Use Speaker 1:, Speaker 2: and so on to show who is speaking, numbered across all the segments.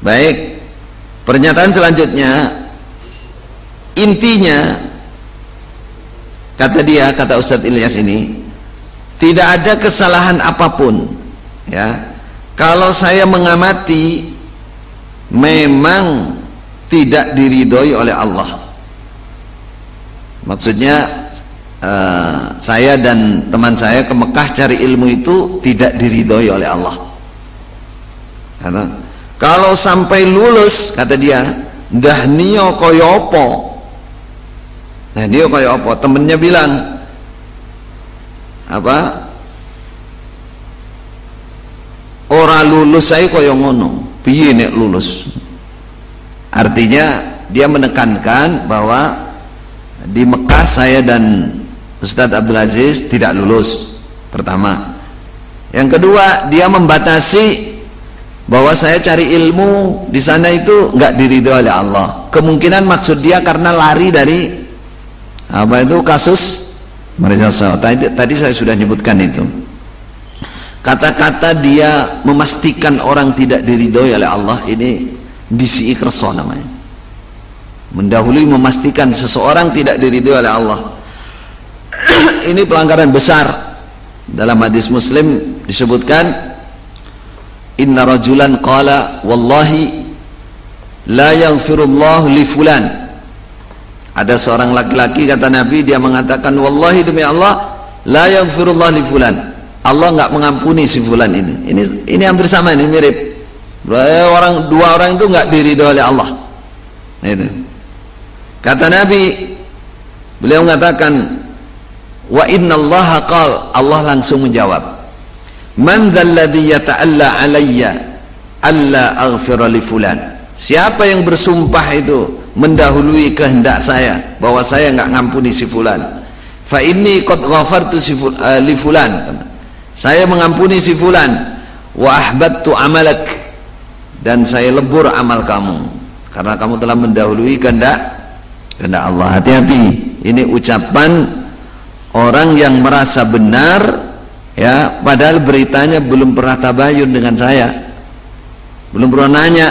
Speaker 1: Baik, pernyataan selanjutnya, intinya kata dia, kata Ustadz Ilyas ini, tidak ada kesalahan apapun ya kalau saya mengamati memang tidak diridhoi oleh Allah. Maksudnya saya dan teman saya ke Mekah cari ilmu itu tidak diridhoi oleh Allah. Kalau sampai lulus, kata dia, dah niyo koyo apa? Nah, dia koyo apa? Temennya bilang apa? Ora lulus saya koyo ngono. Piye nek lulus? Artinya dia menekankan bahwa di Mekah saya dan Ustadz Abdul Aziz tidak lulus, pertama. Yang kedua, dia membatasi bahwa saya cari ilmu di sana itu nggak diridhoi oleh Allah. Kemungkinan maksud dia karena lari dari apa itu kasus Marisa. Tadi saya sudah nyebutkan itu. Kata-kata dia memastikan orang tidak diridhoi oleh Allah ini disi kerso namanya. Mendahului memastikan seseorang tidak diridhoi oleh Allah. Ini pelanggaran besar. Dalam hadis Muslim disebutkan, inna rajulan qala wallahi la yaghfirullahu li fulan. Ada seorang laki-laki, kata Nabi, dia mengatakan, wallahi demi Allah, la yaghfirullahu li fulan, Allah enggak mengampuni si fulan ini. Ini hampir sama, ini mirip. Dua orang itu enggak diridhoi oleh Allah. Itu. Kata Nabi, beliau mengatakan, wa innallaha qala, Allah langsung menjawab, man dzalladzi yata'alla alayya alla aghfira li fulan. Siapa yang bersumpah itu mendahului kehendak saya bahwa saya enggak ngampuni si fulan, fa inni qad ghafartu li fulan, saya mengampuni si fulan, wa ahbattu amalak, dan saya lebur amal kamu karena kamu telah mendahului kehendak Allah. Hati-hati, ini ucapan orang yang merasa benar ya, padahal beritanya belum pernah tabayun dengan saya, belum pernah nanya,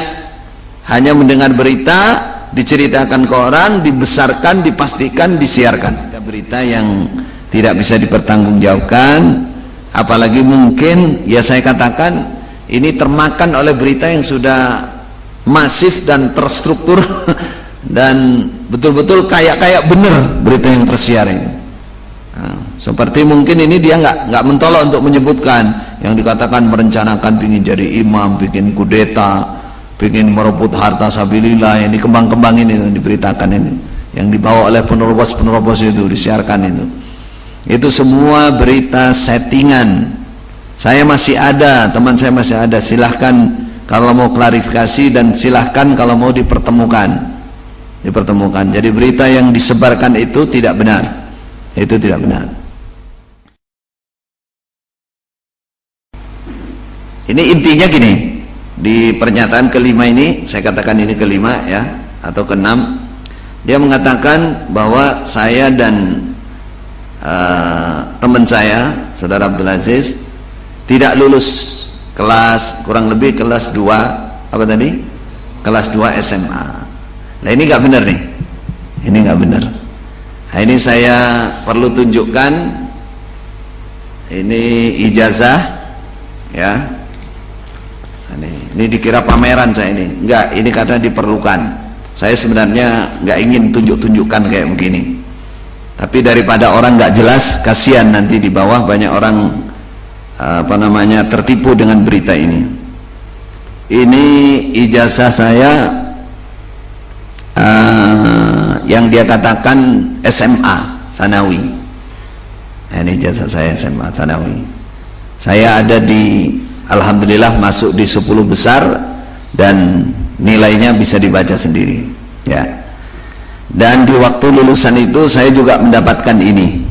Speaker 1: hanya mendengar berita, diceritakan ke orang, dibesarkan, dipastikan, disiarkan. Berita yang tidak bisa dipertanggungjawabkan, apalagi mungkin ya saya katakan ini termakan oleh berita yang sudah masif dan terstruktur dan betul-betul kayak bener berita yang tersiar ini. Seperti mungkin ini dia nggak mentolok untuk menyebutkan yang dikatakan merencanakan ingin jadi imam, bikin kudeta, ingin merebut harta sabilillah, yang dikembang-kembangin itu, diberitakan ini, yang dibawa oleh penerobos itu, disiarkan itu semua berita settingan. Saya masih ada, teman saya masih ada, silahkan kalau mau klarifikasi, dan silahkan kalau mau dipertemukan. Jadi berita yang disebarkan itu tidak benar, itu tidak benar. Ini intinya gini, di pernyataan kelima ini, saya katakan ini kelima ya, atau keenam, dia mengatakan bahwa saya dan teman saya, saudara Abdul Aziz, tidak lulus kelas, kurang lebih kelas 2, apa tadi? Kelas 2 SMA. Nah ini nggak benar nih, ini nggak benar. Nah, ini saya perlu tunjukkan, ini ijazah ya. Ini dikira pameran saya ini, enggak, ini karena diperlukan. Saya sebenarnya nggak ingin tunjuk-tunjukkan kayak begini, tapi daripada orang nggak jelas, kasihan nanti di bawah banyak orang tertipu dengan berita ini. Ini ijazah saya yang dia katakan SMA Tsanawi. Ini ijazah saya SMA Tsanawi. Saya ada di, alhamdulillah masuk di 10 besar dan nilainya bisa dibaca sendiri ya. Dan di waktu lulusan itu saya juga mendapatkan ini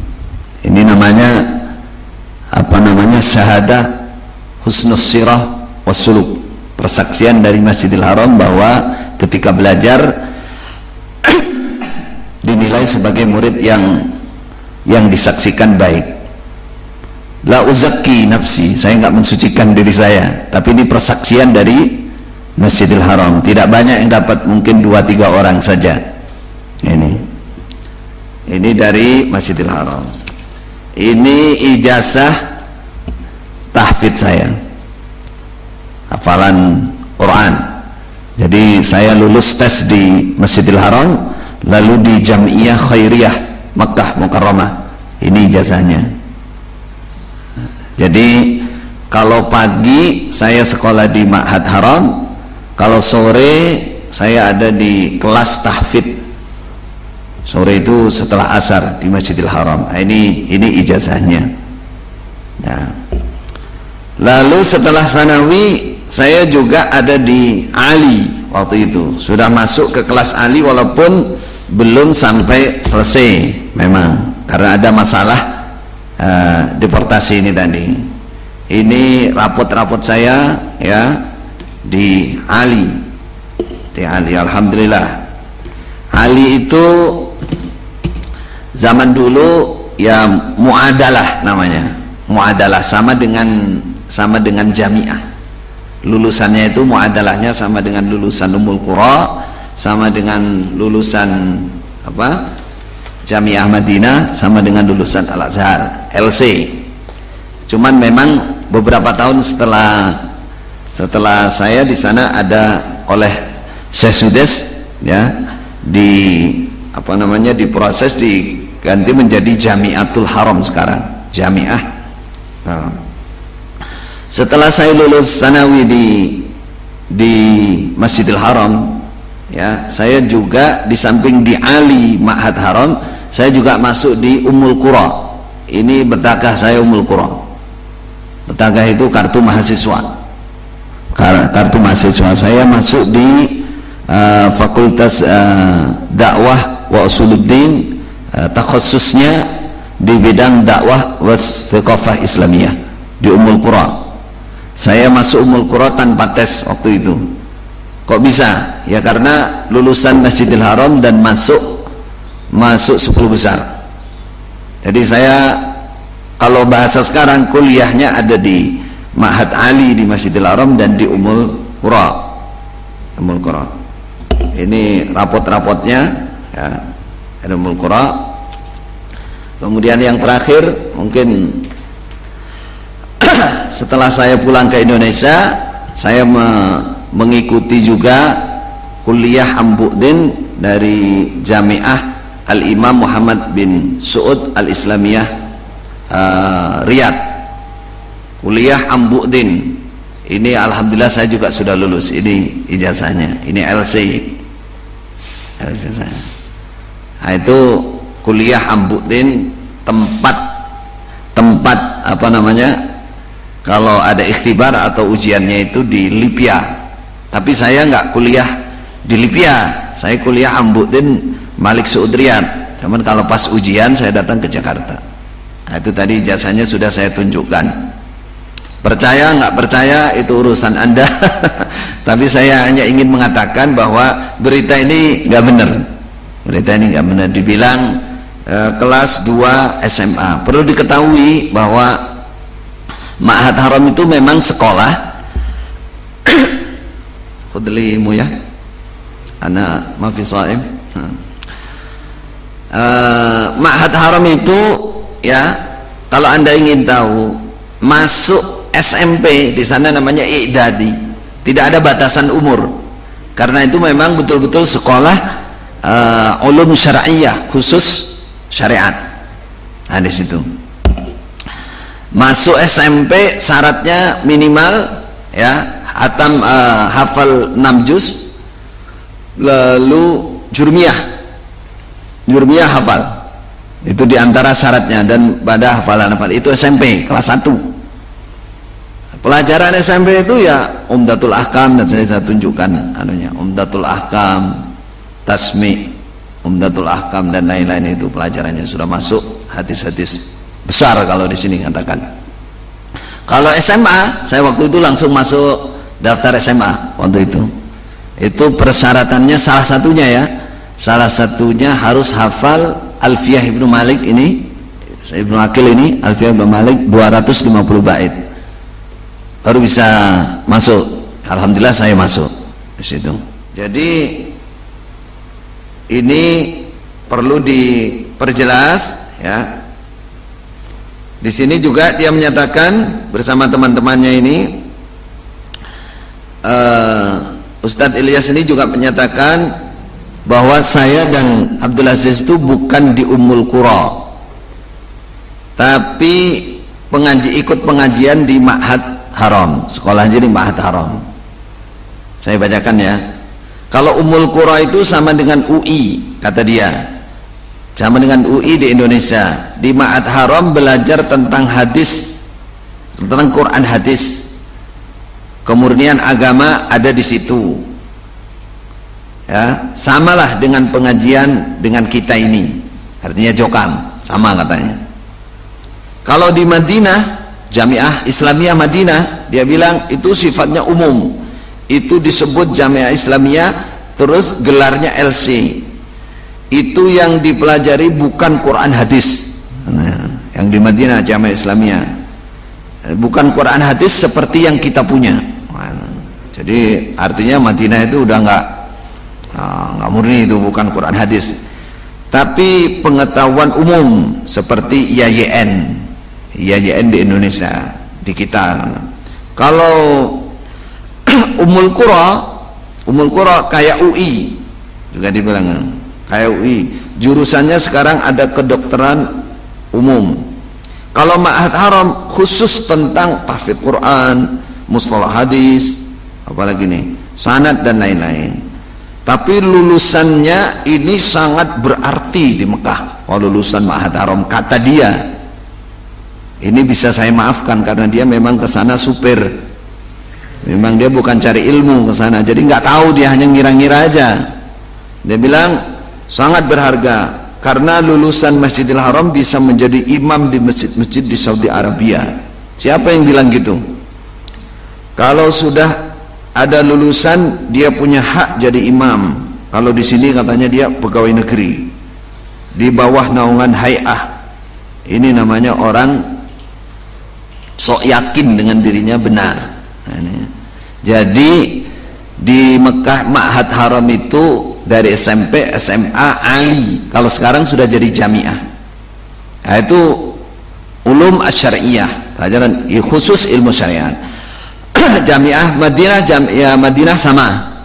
Speaker 1: namanya syahadah husnus sirah wassuluk, persaksian dari Masjidil Haram bahwa ketika belajar dinilai sebagai murid yang disaksikan baik. La uzakki nafsi, saya nggak mensucikan diri saya, tapi ini persaksian dari Masjidil Haram. Tidak banyak yang dapat, mungkin 2-3 orang saja. Ini dari Masjidil Haram. Ini ijazah tahfidz saya, hafalan Quran. Jadi saya lulus tes di Masjidil Haram, lalu di Jamiah Khairiyah Makkah Mukarramah. Ini ijazahnya. Jadi kalau pagi saya sekolah di Ma'had Haram, kalau sore saya ada di kelas tahfidz. Sore itu setelah asar di Masjidil Haram. Ini ijazahnya. Nah, lalu setelah Tsanawi saya juga ada di Ali waktu itu. Sudah masuk ke kelas Ali walaupun belum sampai selesai memang, karena ada masalah deportasi ini tadi. Ini rapot-rapot saya ya di Ali. Di Ali, alhamdulillah. Ali itu zaman dulu ya muadalah namanya. Muadalah sama dengan jamiah. Lulusannya itu muadalahnya sama dengan lulusan Ummul Qura, sama dengan lulusan apa? Jamiah Madinah, sama dengan lulusan Al-Azhar, LC. Cuman memang beberapa tahun setelah saya di sana ada oleh Syekh Sudes ya, diproses diganti menjadi Jamiatul Haram sekarang, Jamiah. Setelah saya lulus Tsanawi di Masjidil Haram ya, saya juga di samping di Ali Ma'had Haram, saya juga masuk di Ummul Qura. Ini betagah saya Ummul Qura. Betagah itu kartu mahasiswa. Kartu mahasiswa saya masuk di Fakultas Dakwah wa Usuluddin, takhususnya di bidang dakwah wa Thaqafah Islamiyah di Ummul Qura. Saya masuk Ummul Qura tanpa tes waktu itu. Kok bisa? Ya karena lulusan Masjidil Haram dan masuk 10 besar. Jadi saya kalau bahasa sekarang kuliahnya ada di Ma'had Ali di Masjidil Haram dan di Ummul Qura. Ummul Qura. Ini rapot-rapotnya ya, di Ummul Qura. Kemudian yang terakhir mungkin setelah saya pulang ke Indonesia, saya mengikuti juga kuliah Ambu'din dari Jamiah Al-Imam Muhammad bin Su'ud Al-Islamiyah Riyadh. Kuliah Ambu'din ini alhamdulillah saya juga sudah lulus. Ini ijazahnya, ini LC saya. Nah, itu kuliah Ambu'din, tempat apa namanya, kalau ada ikhtibar atau ujiannya itu di Libya. Tapi saya nggak kuliah di Libya, saya kuliah Ambu'din Malik Su'ud Riyadh. Cuman kalau pas ujian saya datang ke Jakarta. Nah, itu tadi ijazahnya sudah saya tunjukkan. Percaya nggak percaya itu urusan Anda. Tapi saya hanya ingin mengatakan bahwa berita ini nggak benar. Berita ini nggak benar. Dibilang kelas 2 SMA. Perlu diketahui bahwa Ma'had Haram itu memang sekolah. Khudlimu ya. Ana mafi shaim. Ma'had Haram itu ya, kalau Anda ingin tahu, masuk SMP di sana namanya i'dadi, tidak ada batasan umur, karena itu memang betul-betul sekolah ulum syar'iyyah, khusus syariat. Nah, di situ masuk SMP syaratnya minimal ya hafal 6 juz, lalu jurmiyah hafal, itu diantara syaratnya, dan pada hafalan itu SMP kelas 1. Pelajaran SMP itu ya Umdatul Ahkam, dan saya tunjukkan anunya, Umdatul Ahkam, Tasmi, Umdatul Ahkam dan lain-lain. Itu pelajarannya sudah masuk hadis-hadis besar kalau di sini katakan. Kalau SMA, saya waktu itu langsung masuk daftar SMA waktu itu. Itu persyaratannya salah satunya harus hafal Alfiyah Ibnu Malik ini, Ibnu Aqil ini, Alfiyah Ibnu Malik 250 bait. Baru bisa masuk. Alhamdulillah saya masuk. di situ. Jadi ini perlu diperjelas ya. Di sini juga dia menyatakan bersama teman-temannya ini, Ustadz Ilyas ini juga menyatakan bahwa saya dan Abdul Aziz itu bukan di Ummul Qura, tapi ikut pengajian di Ma'had Haram, sekolahnya di Ma'had Haram. Saya bacakan ya. Kalau Ummul Qura itu sama dengan UI, kata dia, sama dengan UI di Indonesia. Di Ma'had Haram belajar tentang hadis, tentang Quran hadis. Kemurnian agama ada di situ. Ya, samalah dengan pengajian dengan kita ini. Artinya Jokam, sama katanya. Kalau di Madinah, Jamiah Islamiyah Madinah, dia bilang itu sifatnya umum. Itu disebut Jamiah Islamiyah, terus gelarnya LC. Itu yang dipelajari bukan Quran hadis. Nah, yang di Madinah Jamiah Islamiyah bukan Quran hadis seperti yang kita punya. Nah, jadi artinya Madinah itu udah nggak murni, itu bukan Quran hadis, tapi pengetahuan umum seperti YYN di Indonesia, di kita. Kalau Ummul Qura kayak UI juga dibilang, kayak UI. Jurusannya sekarang ada kedokteran umum. Kalau Ma'had Haram khusus tentang tahfidz Quran, mustalah hadis, apalagi nih, sanad dan lain-lain. Tapi lulusannya ini sangat berarti di Mekah. Kalau lulusan Ma'had Haram, kata dia, ini bisa saya maafkan karena dia memang kesana supir. Memang dia bukan cari ilmu kesana, jadi nggak tahu, dia hanya ngira-ngira aja. Dia bilang sangat berharga karena lulusan Masjidil Haram bisa menjadi imam di masjid-masjid di Saudi Arabia. Siapa yang bilang gitu? Kalau sudah ada lulusan, dia punya hak jadi imam. Kalau di sini katanya dia pegawai negeri di bawah naungan hay'ah. Ini namanya orang sok yakin dengan dirinya benar. Nah, ini. Jadi di Mekah Ma'had Haram itu dari SMP, SMA, Ali. Kalau sekarang sudah jadi jamiah. Nah, itu ulum asy-syar'iyyah, pelajaran khusus ilmu syariat. Jamiah Madinah sama.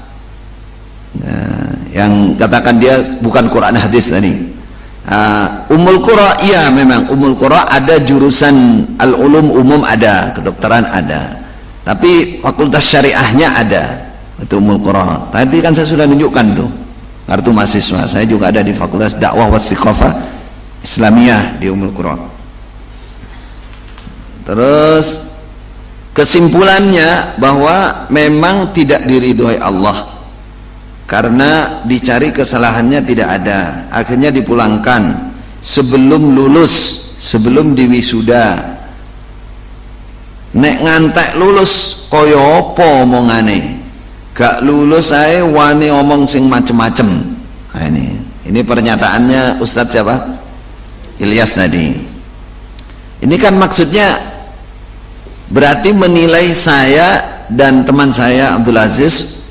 Speaker 1: Nah, yang katakan dia bukan Quran hadis tadi. Ummul Qura, iya memang Ummul Qura ada jurusan al-ulum umum, ada kedokteran ada, tapi fakultas syariahnya ada. Itu Ummul Qura. Tadi kan saya sudah tunjukkan tuh kartu mahasiswa. Saya juga ada di Fakultas Dakwah wa Istiqafah Islamiyah di Ummul Qura. Terus kesimpulannya bahwa memang tidak diridhoi Allah karena dicari kesalahannya tidak ada, akhirnya dipulangkan sebelum lulus, sebelum diwisuda. Nek ngantek lulus kaya apa omongane, gak lulus saya wani omong sing macem-macem. Nah, ini pernyataannya Ustadz siapa? Ilyas tadi. Ini kan maksudnya berarti menilai saya dan teman saya Abdul Aziz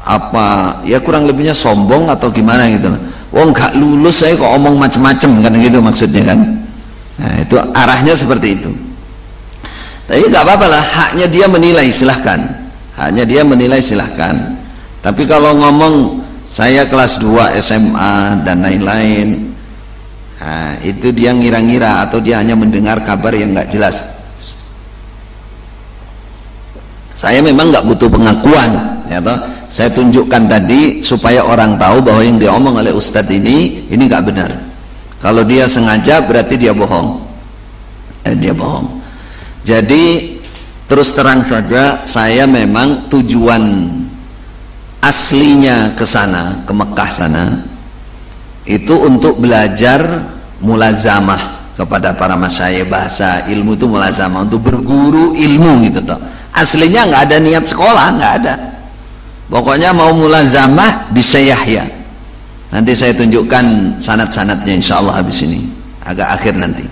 Speaker 1: apa ya, kurang lebihnya sombong atau gimana gitu. Wong gak lulus saya kok omong macem-macem, kan gitu maksudnya kan. Nah, itu arahnya seperti itu. Tapi gak apa-apa lah, haknya dia menilai, silahkan. Haknya dia menilai, silahkan. Tapi kalau ngomong saya kelas 2 SMA dan lain-lain, nah, itu dia ngira-ngira atau dia hanya mendengar kabar yang gak jelas. Saya memang nggak butuh pengakuan, ya toh. Saya tunjukkan tadi supaya orang tahu bahwa yang diomong oleh Ustadz ini nggak benar. Kalau dia sengaja berarti dia bohong. Dia bohong. Jadi terus terang saja, saya memang tujuan aslinya ke sana, ke Mekah sana, itu untuk belajar mulazamah kepada para masyayikh. Bahasa ilmu itu mulazamah, untuk berguru ilmu gitu toh. Aslinya nggak ada niat sekolah, nggak ada. Pokoknya mau mulazamah di Syekh Yahya. Nanti saya tunjukkan sanad-sanadnya insya Allah habis ini, agak akhir nanti.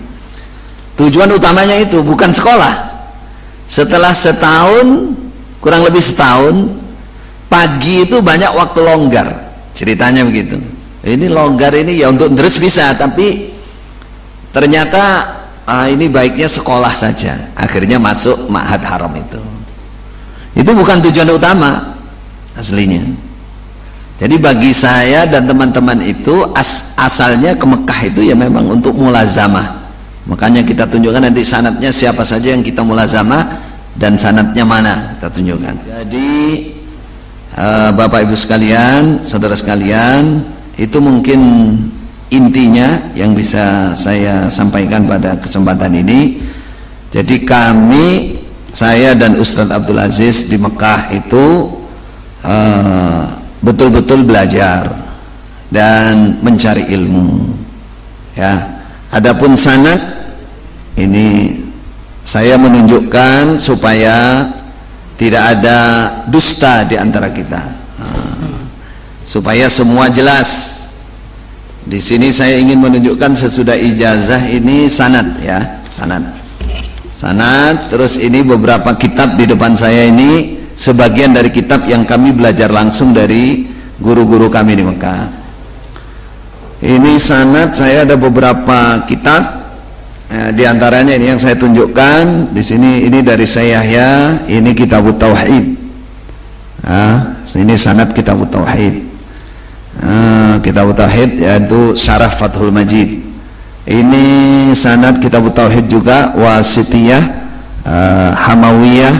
Speaker 1: Tujuan utamanya itu bukan sekolah. Setelah setahun, kurang lebih setahun, pagi itu banyak waktu longgar, ceritanya begitu. Ini longgar ini ya untuk terus bisa, tapi ternyata ini baiknya sekolah saja. Akhirnya masuk Ma'had Haram itu. Itu bukan tujuan utama aslinya. Jadi bagi saya dan teman-teman itu asalnya ke Mekah itu ya memang untuk mulazamah. Makanya kita tunjukkan nanti sanadnya siapa saja yang kita mulazamah dan sanadnya mana kita tunjukkan. Jadi Bapak Ibu sekalian, saudara sekalian, itu mungkin intinya yang bisa saya sampaikan pada kesempatan ini. Jadi kami, saya dan Ustadz Abdul Aziz di Mekah itu betul-betul belajar dan mencari ilmu, ya. Adapun sanad ini saya menunjukkan supaya tidak ada dusta di antara kita, supaya semua jelas. Di sini saya ingin menunjukkan sesudah ijazah ini sanad, ya, sanad. Terus ini beberapa kitab di depan saya ini, sebagian dari kitab yang kami belajar langsung dari guru-guru kami di Mekah. Ini sanad, saya ada beberapa kitab, di antaranya ini yang saya tunjukkan di sini. Ini dari saya Yahya, ini Kitabut Tauhid. Ini sanad Kitabut Tauhid. Kitabut Tauhid yaitu Syarah Fathul Majid. Ini sanad Kitabut Tauhid juga Wasitiyah, Hamawiyah,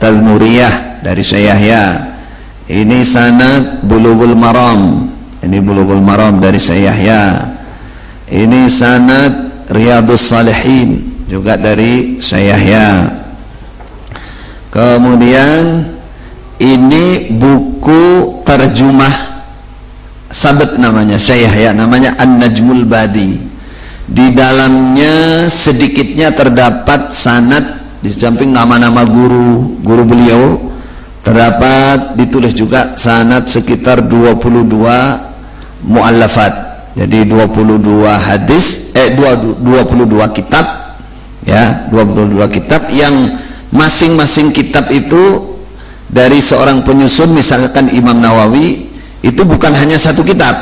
Speaker 1: Tadmuriyah dari saya Yahya. Ini sanad Bulughul Maram, ini Bulughul Maram dari saya Yahya. Ini sanad Riyadhus Shalihin juga dari saya Yahya. Kemudian ini buku terjemah sabet namanya saya Yahya, namanya An-Najmul Badi. Di dalamnya sedikitnya terdapat sanad, di samping nama-nama guru beliau terdapat ditulis juga sanad sekitar 22 muallafat. Jadi 22 hadis, 22 kitab, ya, 22 kitab yang masing-masing kitab itu dari seorang penyusun. Misalkan Imam Nawawi itu bukan hanya satu kitab.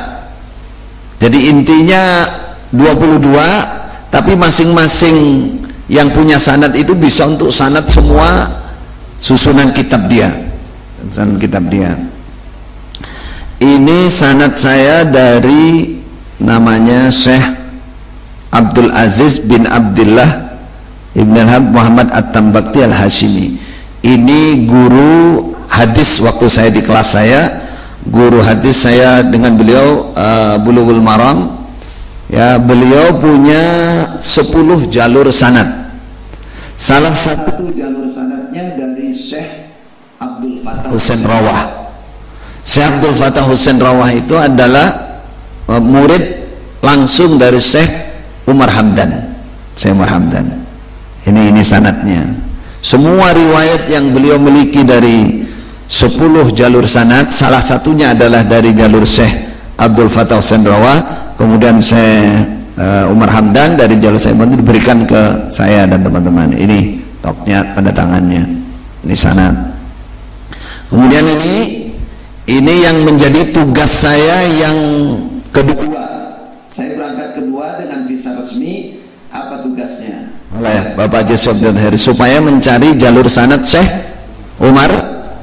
Speaker 1: Jadi intinya 22, tapi masing-masing yang punya sanad itu bisa untuk sanad semua susunan kitab dia. Ini sanad saya dari namanya Syekh Abdul Aziz bin Abdullah Ibn Al-Hab Muhammad At-Tambakti Al-Hashimi. Ini guru hadis waktu saya di kelas saya, guru hadis saya dengan beliau, Bulughul Maram, ya. Beliau punya 10 jalur sanad. Salah satu jalur sanadnya dari Syekh Abdul Fattah Husain Rawah. Syekh Abdul Fattah Husain Rawah itu adalah murid langsung dari Syekh Umar Hamdan. Syekh Umar Hamdan. Ini sanadnya. Semua riwayat yang beliau miliki dari 10 jalur sanad, salah satunya adalah dari jalur Syekh Abdul Fattah Husain Rawah. Kemudian Syekh Umar Hamdan dari jalur saya itu diberikan ke saya dan teman-teman. Ini toknya, tanda tangannya. Ini sanad. Kemudian ini yang menjadi tugas saya yang kedua. Saya berangkat kedua dengan visa resmi. Apa tugasnya? Oleh Bapak Haji Sofyan Heri, supaya mencari jalur sanad Syekh Umar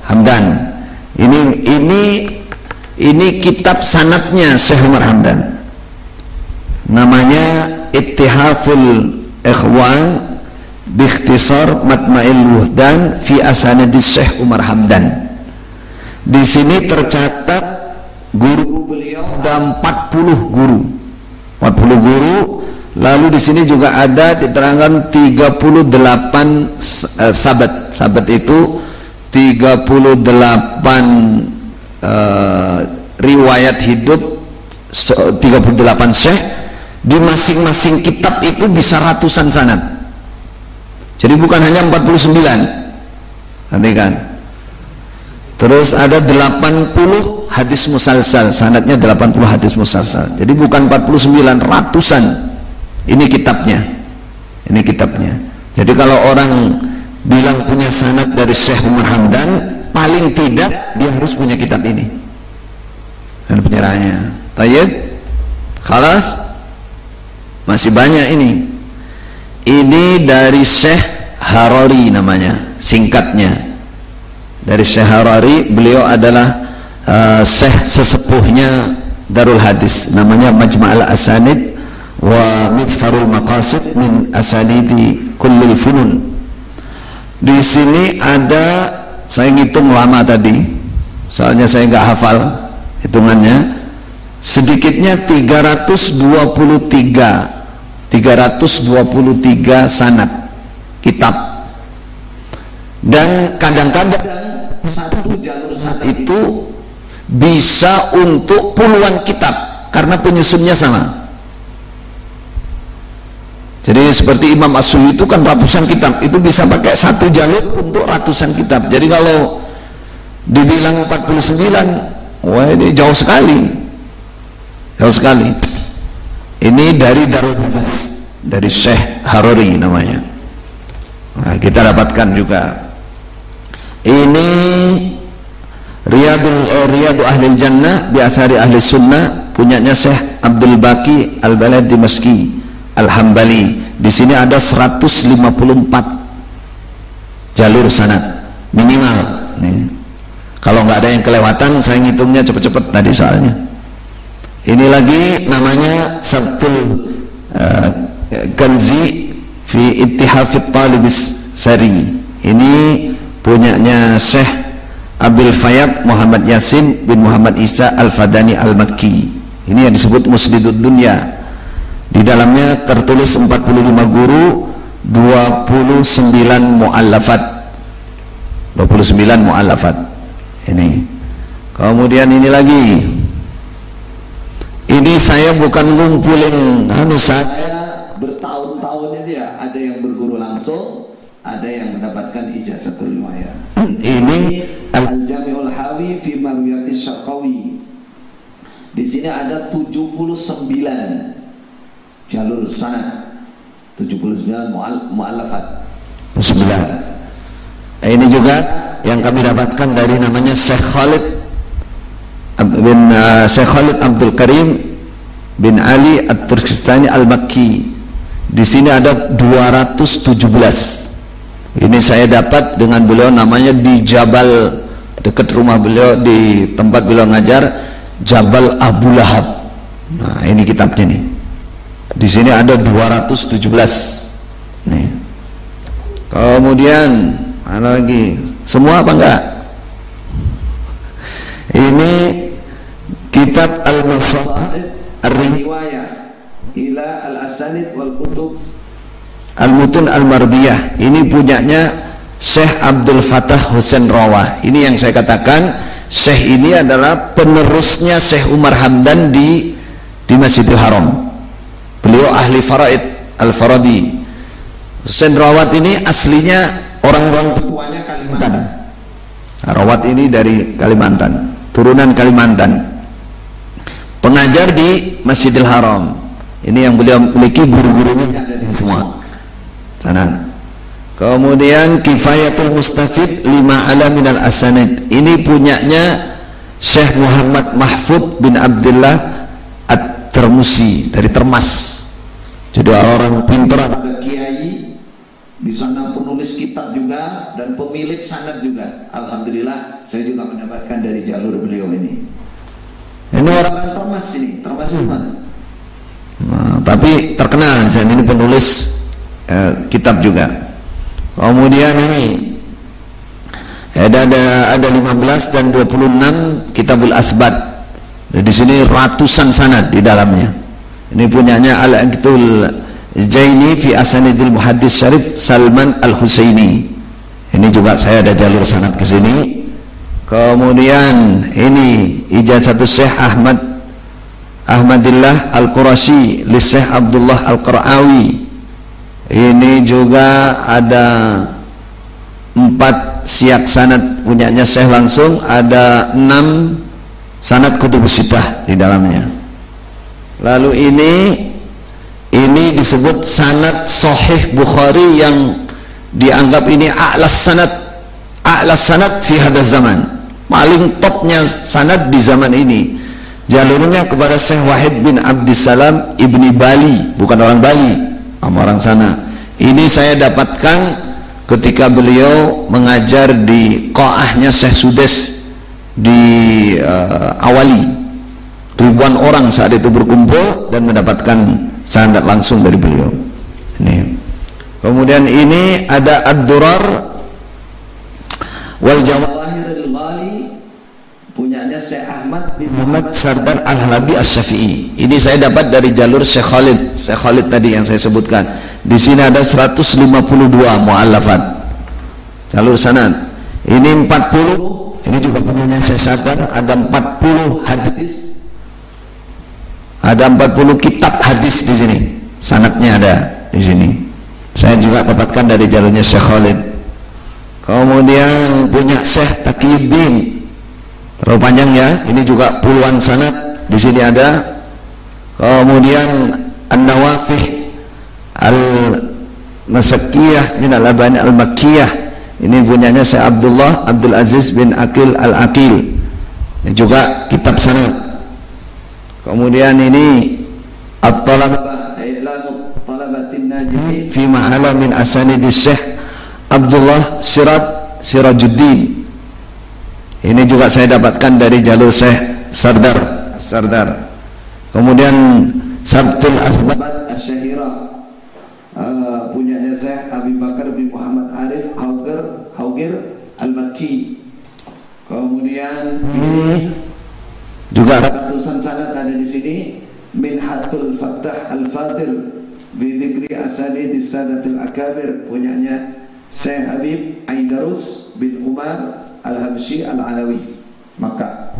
Speaker 1: Hamdan. Ini kitab sanadnya Syekh Umar Hamdan. Namanya Ittihaful Ikhwan Biikhtisar Matma'il Wuhdan fi Asanidis Syekh Umar Hamdan. Di sini tercatat guru beliau ada 40 guru. Lalu di sini juga ada diterangkan 38 sahabat. Sahabat itu 38 riwayat hidup, 38 syekh. Di masing-masing kitab itu bisa ratusan sanad. Jadi bukan hanya 49. Nanti kan. Terus ada 80 hadis musalsal, sanadnya 80 hadis musalsal. Jadi bukan 49, ratusan. Ini kitabnya. Jadi kalau orang bilang punya sanad dari Syekh Umar Hamdan, paling tidak dia harus punya kitab ini dan penyerahannya. Tayyib, khalas. Masih banyak ini. Ini dari Syekh Harari namanya, singkatnya. Dari Syekh Harari, beliau adalah Syekh sesepuhnya Darul Hadis, namanya Majma'al Asanid wa Midfarul Maqasid min Asanidi Kullil Funun. Di sini ada, saya ngitung lama tadi, soalnya saya nggak hafal hitungannya, sedikitnya 323 sanad kitab, dan kadang-kadang satu jalur sanad itu bisa untuk puluhan kitab karena penyusunnya sama. Jadi seperti Imam As-Suyuti itu kan ratusan kitab, itu bisa pakai satu jalur untuk ratusan kitab. Jadi kalau dibilang 49, wah ini jauh sekali, jauh sekali. Ini dari Darul Hadis, dari Syekh Harari namanya. Nah, kita dapatkan juga ini Riyadu Ahlil Jannah bi Athari Ahli Sunnah, punyanya Syekh Abdul Baqi Al-Balad Dimashqi Al-Hambali. Di sini ada 154 jalur sanad minimal nih. Kalau nggak ada yang kelewatan, saya ngitungnya cepet-cepet tadi soalnya. Ini lagi namanya Sabtul Kanzi fi Ittihafit Talibis Sari. Ini punyanya Syekh Abil Fayyad Muhammad Yasin bin Muhammad Isa Al-Fadani Al-Makki. Ini yang disebut Musnidud Dunya. Di dalamnya tertulis 45 guru, 29 mu'allafat. 29 mu'allafat. Ini. Kemudian ini lagi. Ini saya bukan ngumpulin saya bertahun-tahun itu ya, ada yang berguru langsung, ada yang mendapatkan ijazatul riwayah. Ini Al-Jami'ul Hawi fi Marwiyatis Syarqawi. Di sini ada 79 jalur sanad, 79 mu'allafat. 9. Ini juga yang kami dapatkan dari namanya Syekh Khalid Abdul Karim bin Ali At-Turkistani Al-Makki. Di sini ada 217. Ini saya dapat dengan beliau, namanya di Jabal, dekat rumah beliau, di tempat beliau ngajar, Jabal Abu Lahab. Nah, ini kitabnya nih. Di sini ada 217. Nih. Kemudian mana lagi? Semua apa enggak? Ini kitab Al-Masaid Ar-Riwayah ila Al-Asanid wal Kutub Al-Mutun Al-Mardiyah. Ini punyanya Syekh Abdul Fattah Husain Rawah. Ini yang saya katakan, Syekh ini adalah penerusnya Syekh Umar Hamdan di Masjidil Haram. Beliau ahli faraid, Al-Faradi. Husain Rawat ini aslinya orang tuanya Kalimantan. Rawat ini dari Kalimantan, turunan Kalimantan. Pengajar di Masjidil Haram. Ini yang beliau miliki, guru-gurunya ada di semua sana. Kemudian Kifayatul Mustafid lima ala minal asanid. Ini punyanya Syekh Muhammad Mahfud bin Abdullah At-Termusi dari Termas. Jadi orang pintar, ada kiai di sana, penulis kitab juga dan pemilik sanad juga. Alhamdulillah saya juga mendapatkan dari jalur beliau ini. Ini orang Termas ini, Termas mana? Nah, tapi terkenal saya ini penulis kitab juga. Kemudian ini ada 15 dan 26 Kitabul Asbat. Di sini ratusan sanad di dalamnya. Ini punyanya Al-Aqtul Jaini fi Asanidil Muhaddis Syarif Salman Al-Husaini. Ini juga saya ada jalur sanad ke sini. Kemudian ini Ijazatus Syekh Ahmadillah Al-Qurashi li Syekh Abdullah Al-Qarawi. Ini juga ada 4 siak sanad punyanya Syekh langsung, ada 6 sanad kutubus sittah di dalamnya. Lalu ini disebut sanad Sahih Bukhari yang dianggap ini a'las sanad a'la sanad fi hadha zaman, paling topnya sanad di zaman ini. Jalurnya kepada Syekh Wahid bin Abdissalam ibni Bali, bukan orang Bali, orang sana. Ini saya dapatkan ketika beliau mengajar di qaahnya Syekh Sudes di Awali. Ribuan orang saat itu berkumpul dan mendapatkan sanad langsung dari beliau. Ini. Kemudian ini ada Ad-Durar wal Jawahirul Ghali, punyanya Syekh Ahmad bin Muhammad Sardar Al-Halabi Asy-Syafi'i. Ini saya dapat dari jalur Syekh Khalid tadi yang saya sebutkan. Di sini ada 152 muallafat jalur sanad. Ini 40, ini juga punyanya Syekh Sardar, ada 40 hadis. Ada 40 kitab hadis di sini. Sanadnya ada di sini. Saya juga dapatkan dari jalurnya Syekh Khalid. Kemudian punya Syekh Taqiyuddin, terlalu panjang ya, ini juga puluhan sanad di sini ada. Kemudian An-Nawafih Al-Masakkiyah min Al-Abani Al-Makkiyah, ini punyanya Syekh Abdul Aziz bin Aqil Al-Aqil, ini juga kitab sanad. Kemudian ini At-Talabah I'lamu Talabatin Najihin fi ma'ala min asanid Syekh Abdullah Sirajuddin. Ini juga saya dapatkan dari jalur Syekh Sardar. Kemudian Sabtul Athbat Asy-Syahira, punyanya Syekh Abi Bakar bin Muhammad Arif Haugir Al-Makki. Kemudian ini juga ratusan sanad ada di sini. Minhatul Fattah Al-Fadil bi dzikri asanidis sadatil akabir, punyanya Syekh Habib Aidarus bin Umar Al-Habsyi Al-Alawi, Makkah.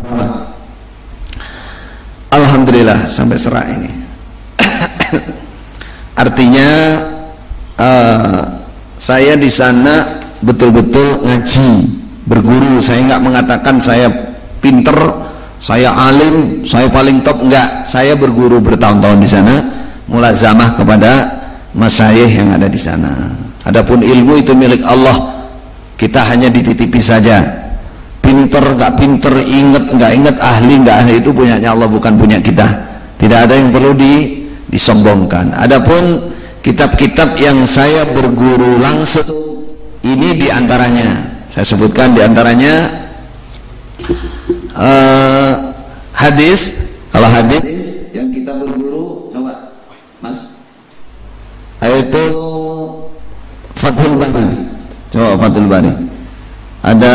Speaker 1: Alhamdulillah sampai serah ini. Artinya saya di sana betul-betul ngaji, berguru. Saya nggak mengatakan saya pinter, saya alim, saya paling top, enggak. Saya berguru bertahun-tahun di sana, mulazamah kepada masyayikh yang ada di sana. Adapun ilmu itu milik Allah, kita hanya dititipi saja. Pinter enggak pinter, inget enggak inget, ahli enggak ahli, itu punyanya Allah, bukan punya kita. Tidak ada yang perlu disombongkan. Adapun kitab-kitab yang saya berguru langsung, ini diantaranya saya sebutkan, diantaranya hadis. Kalau hadis yang kita berguru, coba Mas, itu Fathul Bari. Coba Fathul Bari, ada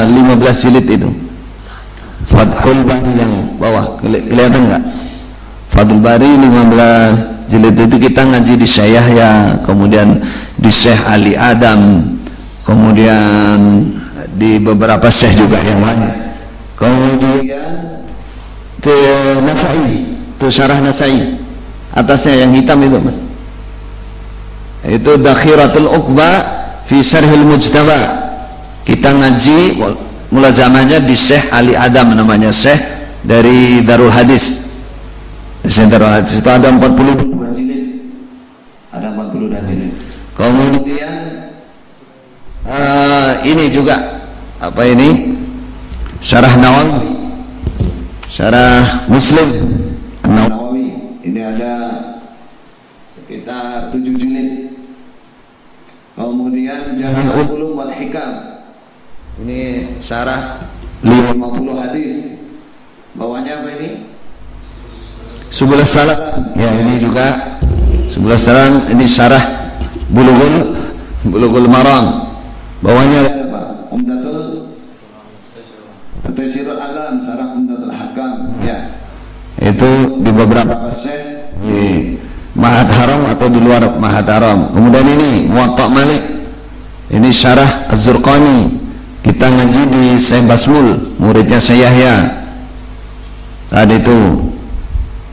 Speaker 1: 15 jilid itu. Fathul Bari yang bawah, kelihatan nggak? Fathul Bari 15 jilid itu kita ngaji di Syekh Yahya, kemudian di Syekh Ali Adam, kemudian di beberapa syekh juga yang lain. Kemudian ke Nasai, itu syarah Nasai, atasnya yang hitam itu Mas, itu Dakhiratul Uqba fi Syarhil Mujtaba. Kita ngaji mulazamahnya di Syekh Ali Adam, namanya Syekh dari Darul Hadis. Di Darul Hadis itu ada 42 jilid, ada 42 jilid. Kemudian ini juga apa ini, Syarah Nawawi, Syarah Muslim Nawawi, ini ada sekitar 7 jilid. Kemudian Jami'ul Ulum wal Hikam, ini syarah 50 hadis. Bawahnya apa ini? Subul Salam. Ya, ini juga Subul Salam, ini syarah Bulughul Maram. Bawahnya apa? Umdatul Taysirul Alam, syarah Umdatul Hakam. Ya, itu di beberapa syekh di Ma'had Haram atau di luar Ma'had Haram. Kemudian ini Muwatta Malik, ini syarah Az-Zurqani, kita ngaji di Syekh Basmul, muridnya Syekh Yahya saat itu.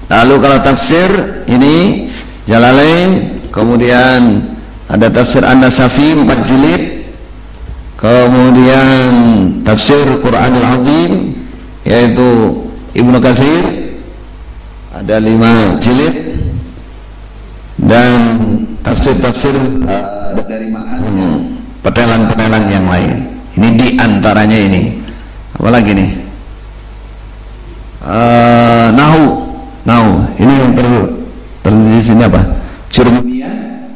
Speaker 1: Lalu kalau tafsir ini Jalalain, kemudian ada tafsir An-Nasafi 4 jilid, kemudian tafsir Quranul Azim yaitu Ibnu Katsir ada 5 jilid, dan tafsir-tafsir dari maknanya penelan-penelan yang lain. Ini di antaranya ini. Apalagi nih? Nahu. Ini yang tertulis di sini apa? Jurumiyah,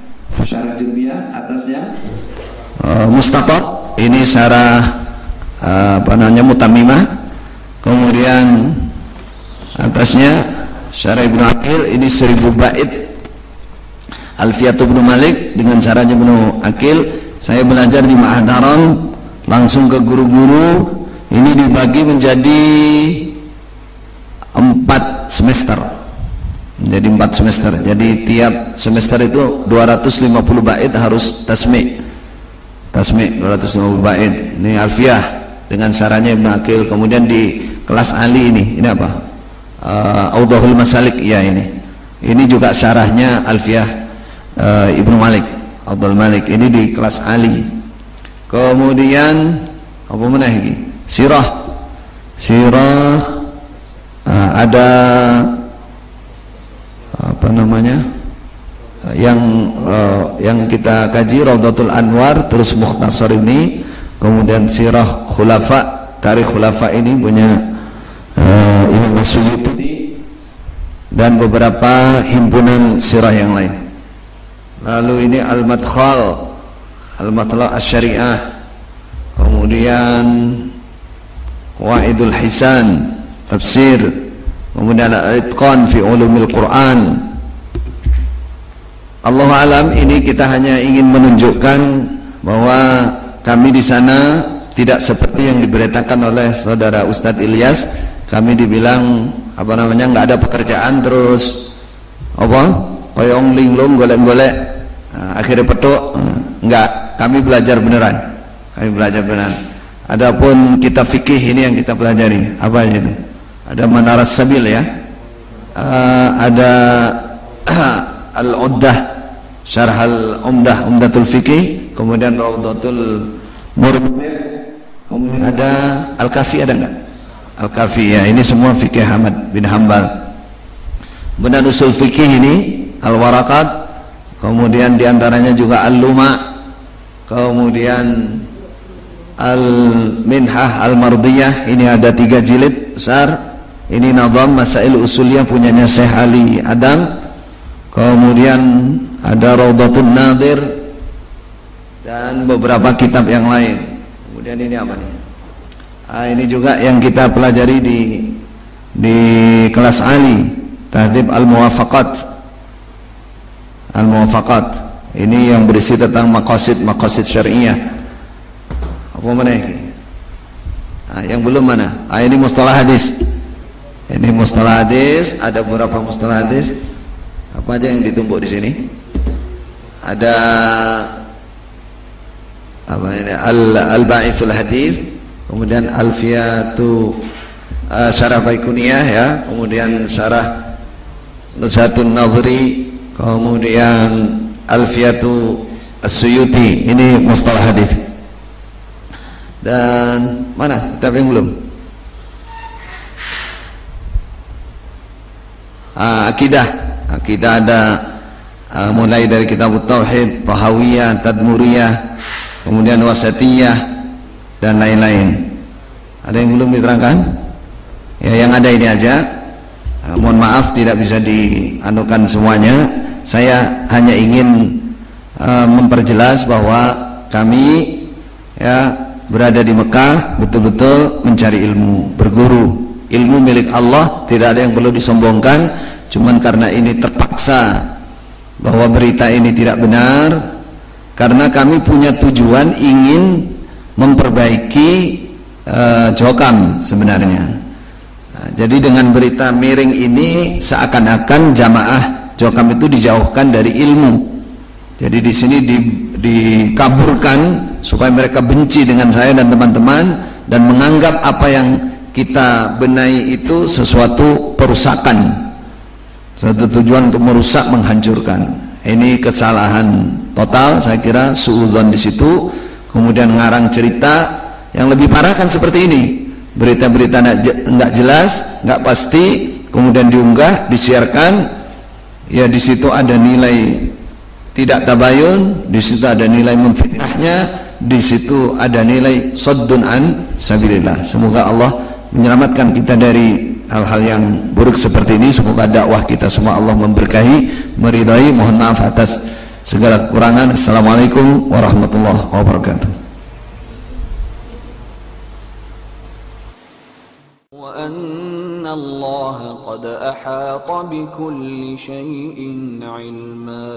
Speaker 1: syarah Jurumiyah atasnya. Mustatab, ini syarah apa namanya Mutamimah. Kemudian atasnya syarah Ibnu Aqil, ini 1000 bait Alfiyatu Ibnu Malik dengan caranya Ibnu Aqil. Saya belajar di Ma'had Haram langsung ke guru-guru. Ini dibagi menjadi 4 semester. Menjadi 4 semester. Jadi tiap semester itu 250 bait harus tasmi'. Tasmi' 250 bait. Ini Alfiyah dengan caranya Ibnu Aqil. Kemudian di kelas Ali ini apa? Audhul Masalik ya ini. Ini juga syarahnya Alfiyah Ibnu Malik, Abdul Malik, ini di kelas Ali. Kemudian apa mana lagi? Sirah ada apa namanya yang kita kaji Raudhatul Anwar, terus Mukhtasar ini, kemudian Sirah Khulafa, Tarikh Khulafa ini punya Imam Suyuti, dan beberapa himpunan sirah yang lain. Lalu ini Al-Madkhal Asy-Syariah, kemudian Qawaidul Hisan tafsir, kemudian Al-Itqan fi Ulumil Quran. Allahu alam, ini kita hanya ingin menunjukkan bahwa kami di sana tidak seperti yang diberitakan oleh saudara Ustadz Ilyas. Kami dibilang apa namanya nggak ada pekerjaan, terus apa koyong linglung golek-golek akhirnya petuk. Enggak, kami belajar beneran. Adapun kitab fikih ini yang kita pelajari, apa itu? Ada Manaras Sabil ya, ada Al-Uddah, Syarh Al-Umdah, Umdatul Fikih, kemudian Raudhatul Murmir, kemudian ada Al-Kafi, ada enggak? Al-Kafi ya, ini semua fikih Ahmad bin Hanbal. Benar usul fikih ini Al-Waraqat, kemudian diantaranya juga Al-Luma, kemudian Al-Minhah Al-Mardiyah, ini ada 3 jilid besar. Ini Nadham Masail Usuliyah punyanya Syekh Ali Adam. Kemudian ada Raudhatun Nadir dan beberapa kitab yang lain. Kemudian ini apa nih? Ini juga yang kita pelajari di kelas Ali, Tahdhib Al-Muwafaqat. Al-Muwafaqat ini yang berisi tentang maqasid syariah. Apa mana ini? Yang belum mana? Ini mustalah hadis. Ini mustalah hadis, ada beberapa mustalah hadis. Apa aja yang ditumpuk di sini? Ada apa ini? Al-Ba'ithul Hadis, kemudian Alfiyatu Syarah Baikuniyah ya, kemudian Syarah Nuzhatun Nadhri, kemudian Alfiyatu As-Suyuti. Ini mustalah hadis. Dan mana kitab yang belum? Akidah ada mulai dari kitab Tauhid, Tahawiyah, Tadmuriyah, kemudian Wasatiyah dan lain-lain. Ada yang belum diterangkan? Ya, yang ada ini aja. Mohon maaf tidak bisa dianukan semuanya. Saya hanya ingin memperjelas bahwa kami ya berada di Mekah betul-betul mencari ilmu, berguru. Ilmu milik Allah, tidak ada yang perlu disombongkan. Cuman karena ini terpaksa bahwa berita ini tidak benar, karena kami punya tujuan ingin memperbaiki Jokam sebenarnya. Jadi dengan berita miring ini seakan-akan jamaah Jokam itu dijauhkan dari ilmu. Jadi di sini dikaburkan supaya mereka benci dengan saya dan teman-teman dan menganggap apa yang kita benahi itu sesuatu perusakan, suatu tujuan untuk merusak, menghancurkan. Ini kesalahan total, saya kira suudzon di situ. Kemudian ngarang cerita yang lebih parah kan seperti ini, berita-berita nggak jelas, nggak pasti, kemudian diunggah, disiarkan. Ya di situ ada nilai tidak tabayun, di situ ada nilai memfitnahnya, di situ ada nilai saddun an sabilillah. Semoga Allah menyelamatkan kita dari hal-hal yang buruk seperti ini. Semoga dakwah kita semua Allah memberkahi, meridai. Mohon maaf atas segala kekurangan. Assalamualaikum warahmatullahi wabarakatuh.
Speaker 2: وأن الله قد أحاط بكل شيء علما